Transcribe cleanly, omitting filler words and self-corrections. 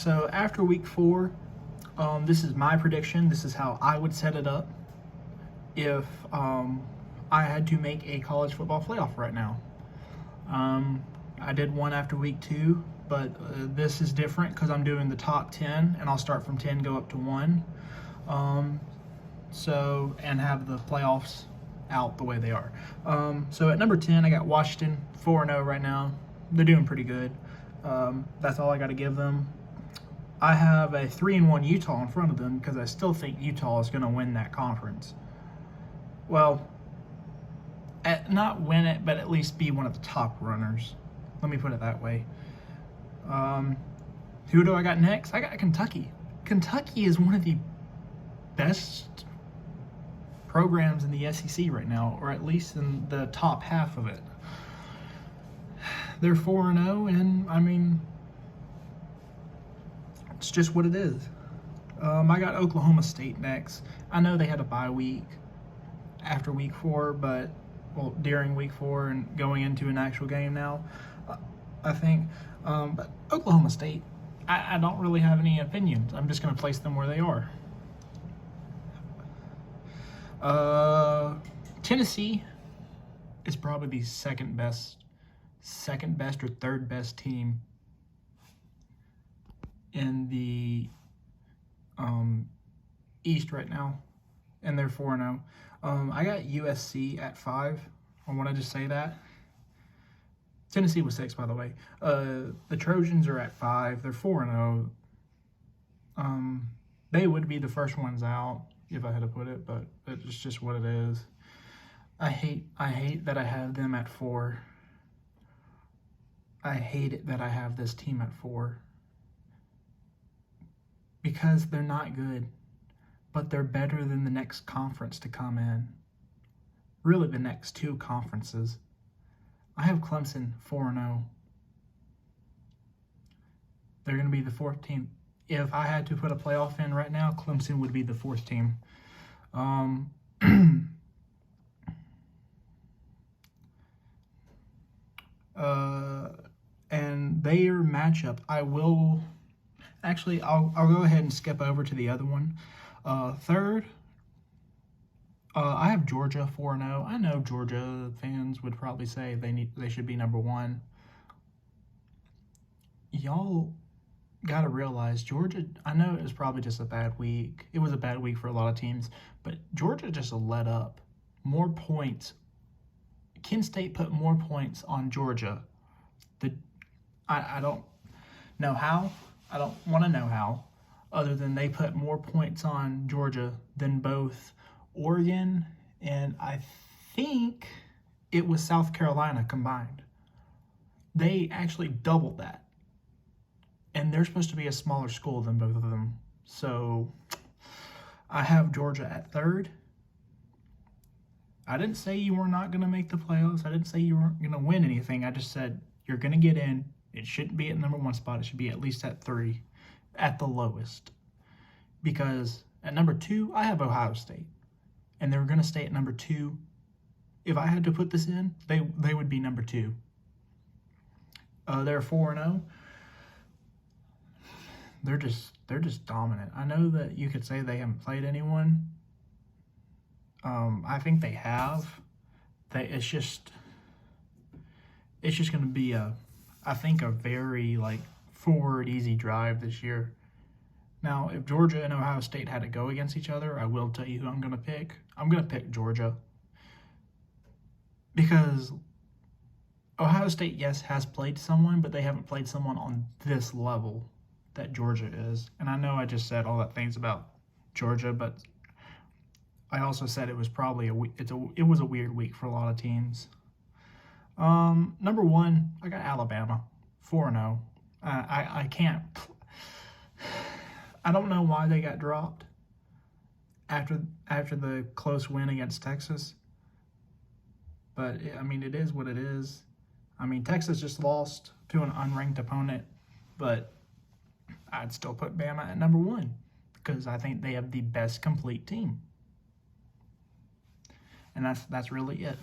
So after week 4, this is my prediction. This is how I would set it up if I had to make a college football playoff right now. I did one after week 2, but this is different because I'm doing the top 10, and I'll start from 10, go up to 1. And have the playoffs out the way they are. So at number 10, I got Washington, 4-0 right now. They're doing pretty good. That's all I got to give them. I have a 3-1 Utah in front of them because I still think Utah is going to win that conference. Well, not win it, but at least be one of the top runners. Let me put it that way. Who do I got next? I got Kentucky. Kentucky is one of the best programs in the SEC right now, or at least in the top half of it. They're 4-0, and I mean, it's just what it is. I got Oklahoma State next. I know they had a bye week after week 4, but during week 4 and going into an actual game now, I think. But Oklahoma State, I don't really have any opinions. I'm just going to place them where they are. Tennessee is probably the second best or third best team in the East right now, and they're 4-0. I got USC at 5. I want to just say that. Tennessee was 6, by the way. The Trojans are at 5. They're 4-0. They would be the first ones out if I had to put it, but it's just what it is. I hate that I have them at 4. I hate it that I have this team at 4 because they're not good, but they're better than the next conference to come in. Really, the next 2 conferences. I have Clemson 4-0. They're going to be the 4th team. If I had to put a playoff in right now, Clemson would be the 4th team. And their matchup, I'll go ahead and skip over to the other one. Third, I have Georgia 4-0. I know Georgia fans would probably say they should be number 1. Y'all got to realize Georgia, I know it was probably just a bad week. It was a bad week for a lot of teams, but Georgia just let up more points. Kent State put more points on Georgia. I don't know how. I don't want to know how, other than they put more points on Georgia than both Oregon and I think it was South Carolina combined. They actually doubled that. And they're supposed to be a smaller school than both of them. So I have Georgia at 3rd. I didn't say you were not going to make the playoffs. I didn't say you weren't going to win anything. I just said you're going to get in. It shouldn't be at number 1 spot. It should be at least at 3, at the lowest. Because at number 2, I have Ohio State. And they're going to stay at number 2. If I had to put this in, they would be number 2. They're 4-0. They're just dominant. I know that you could say they haven't played anyone. I think they have. It's just going to be I think a very forward, easy drive this year. Now, if Georgia and Ohio State had to go against each other, I will tell you who I'm going to pick. I'm going to pick Georgia. Because Ohio State, yes, has played someone, but they haven't played someone on this level that Georgia is. And I know I just said all that things about Georgia, but I also said it was probably it was a weird week for a lot of teams. Number 1, I got Alabama, 4-0. I can't. I don't know why they got dropped after the close win against Texas. But I mean, it is what it is. I mean, Texas just lost to an unranked opponent, but I'd still put Bama at number 1 because I think they have the best complete team. And that's really it.